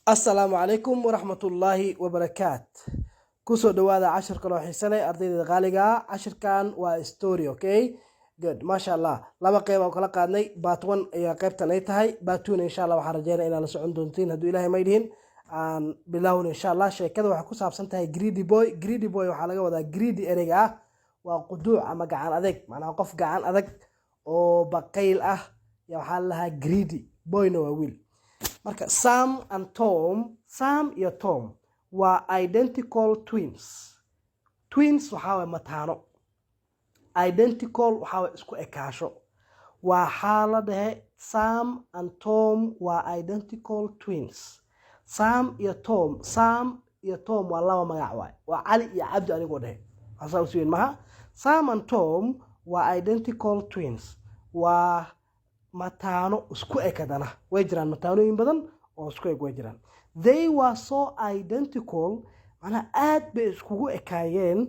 السلام عليكم ورحمة الله وبركاته. كسو دوادا عشر كانوا حيساني أرضي غالية عشر كان وستوري أوكي good ما شاء الله لما قيمة وكلا قادني باتون يا قيبتا نيتهاي باتون إن شاء الله وحرجينا إلى لسعون دونتين هدو إلهي ميدين عن بلاون إن شاء الله شيء كذا وحكو سابسنتهاي جريدي بوي وحلقة ودا جريدي إريقا وقدوع أما قعان أذك معناها قف قعان أذك أو بقيل يا وحال لها جريدي بوي نواويل marka Sam iyo Tom waa identical twins waxa way mataano identical waxa way isku ekaasho waa xaaladaha Sam and Tom waa identical twins Sam iyo Tom waa laba magac waa Ali iyo Cabdi anigu dhahay asaw siin maha Sam and Tom waa identical twins waa mataano isku ekadana way jiraan mataanooyin badan oo isku eg way jiraan they were so identical ana aad bay iskugu ekaayeen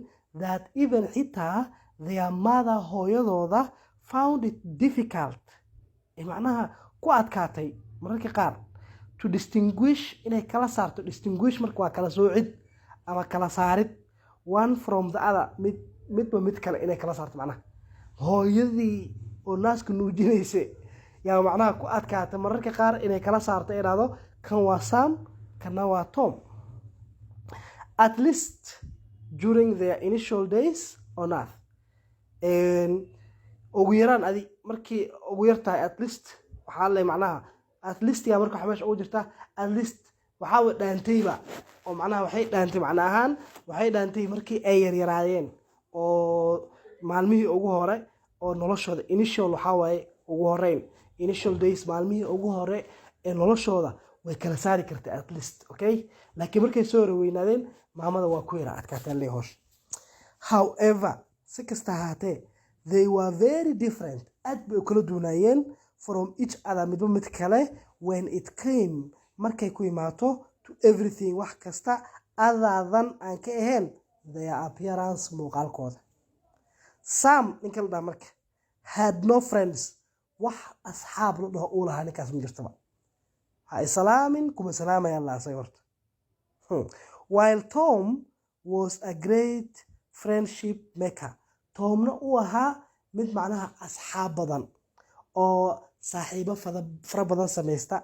that even xitaa their mother hooyadooda found it difficult macnaha ku adkaatay mararka qaar to distinguish inay kala saarto distinguish marka waa kala soocid ama kala saarid one from the other mid kale inay kala saarto macnaha hooyadii oo naaska nuujinaysay yaa macnaha ku adkaatay mararka qaar inay kala saarto iraado kan waa Sam kana waa Tom at least during their initial days on earth ugu yaraan adi markii ugu yartahay at least waxa la macnaha at least yaa marka xameesh ugu jirta at least waxa way dhaantayba oo macnaha waxay dhaantay macnaahan waxay dhaantay markii ay yaraayeen oo maalmihii ugu hore oo noloshooda initial waxa way ugu horeyn initial days maalmihii ugu hore ee noloshooda way kala saari kartay at least okay laakiin markay soo weynaadeen maamada waa ku yara adkaataan leeyahay however si kasta haatee they were very different aad bay kala duwanayeen from each other mid kale when it came markay ku imaato to everything wax kasta other than aan ka ahayn their appearance muuqaalkooda Sam ninka la marka had no friends wax asxaab la dhaho uu lahaa ninkaas ma jirtaba ha islaamin kuma salaamaya Allah sayarta while Tom was a great friendship maker Tomna uu ahaa mid macnaha asxaab badan oo saaxiibo fara badan sameeysta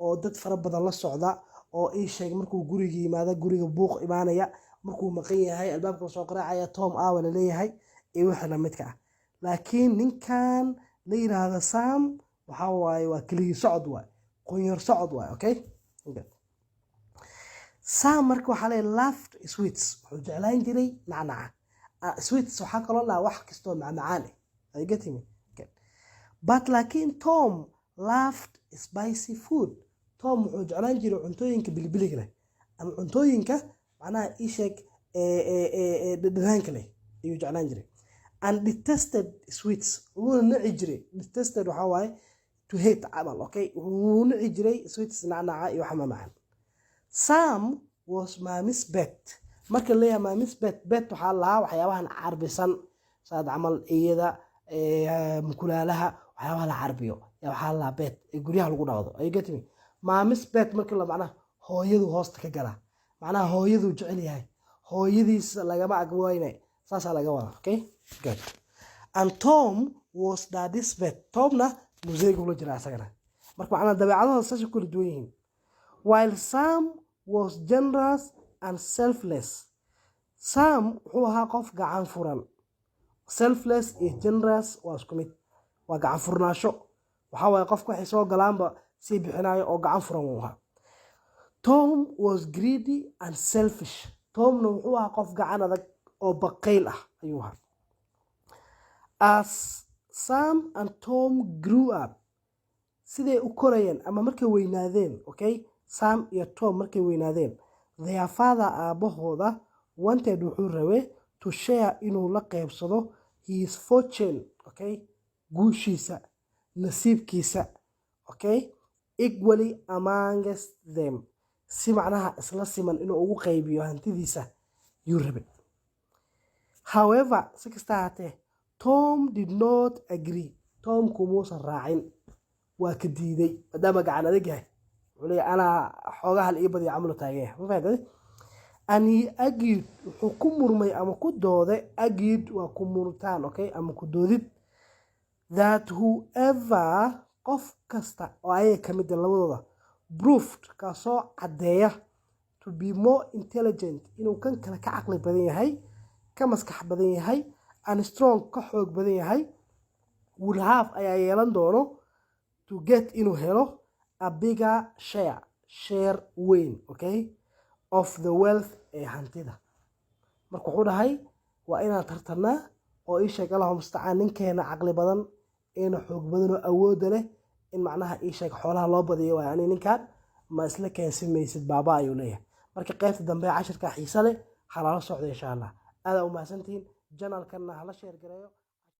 oo dad fara badan la socda oo ii sheeg markuu guriga yimaado guriga buuq imaanaya markuu maqan yahay albaabka soo qaraacaya Tom wala leeyahay ee waxa la midka laakiin ninkan la yiraahdo Sam waxa waaye waa kaliya socod waay qoyar socod waay okay Sam markuu xalay laughed sweets wuxuu jeclaan jiray nacnaca sweets waxa kale la wax kasto macaan ay gatimi but laakiin Tom laughed spicy food Tom wuxuu jeclaan jiray cuntooyinka bilbiliga leh ama cuntooyinka macnaha ishek dhadhanka leh ayuu jeclaan jiray and detested sweets wuu nacijray detested waxa waaye to hate amal okay wuu nacijray sweets nacnaca iyo waxa macaan Sam was mommy's pet marka leeyahay mommy's pet waxa la waxyaabahan carbisan saad amal iyada mukulaalaha waxyaabaha la carbiyo ya waxa la pet ee guriyaha lagu dhaqdo ay gatimi mommy's pet marka la macnaha hooyadu hoosta ka gala macnaha hooyadu jecel yahay hooyadiis laga agwayne saasa laga wada okay good and Tom was daddy's pet Tomna museego la jira asagana marka macna dabeecadaha saasha kula duwan yihiin while Sam was generous and selfless Sam wuxuu ahaa qof gacan furan selfless and generous waa isku mid waa gacan furnaasho waxa way qofku waxay soo galaanba si bixinayo oo gacan furan uu ahaa Tom was greedy and selfish Tomna wuxuu ahaa qof gacan adag oo baqayl ayuu ahaa as Sam and Tom grew up siday u korayeen ama markay weynaadeen okay Sam iyo Tom markay weynaadeen their father aabahooda wanted wuxuu rabay to share inuu la qaybsado his fortune okay guushiisa nasiibkiisa okay equally amongst them si macnaha isla siman inuu ugu qaybiyo hantidiisa yuu rabay however si kasta haatee Tom did not agree Tom kumuusan raacin waa ka diiday maadaama gacan adag yahay wali ana xoogaha la ibadi amlo taagay ma fahantahay and he argued wuxuu ku murmay ama ku dooday argued waa ku murtaan okay ama ku doodid that whoever qof kasta oo ay kamid labadooda proved ka soo cadeeya to be more intelligent inuu kan kale ka aqli badan yahay ka maskax badan yahay and strong ka xoog badan yahay would have ayaa yeelan doono to get inuu helo a bigger share weyn okay of the wealth ee hantida marka wuxuu dhahay waa inaan tartanaa oo ii sheeg Allahu musta'aan ninkeena aqli badan ee xoog badan oo awood leh in macnaha ii sheeg xoolaha loo badiyo waa yani ninkan ma isla keensimaysid baaba ayuu leeyahay marka qaybta dambe casharka xiiso leh halala socdo insha Allah aad u mahadsantiin channel-kana hala share gareeyo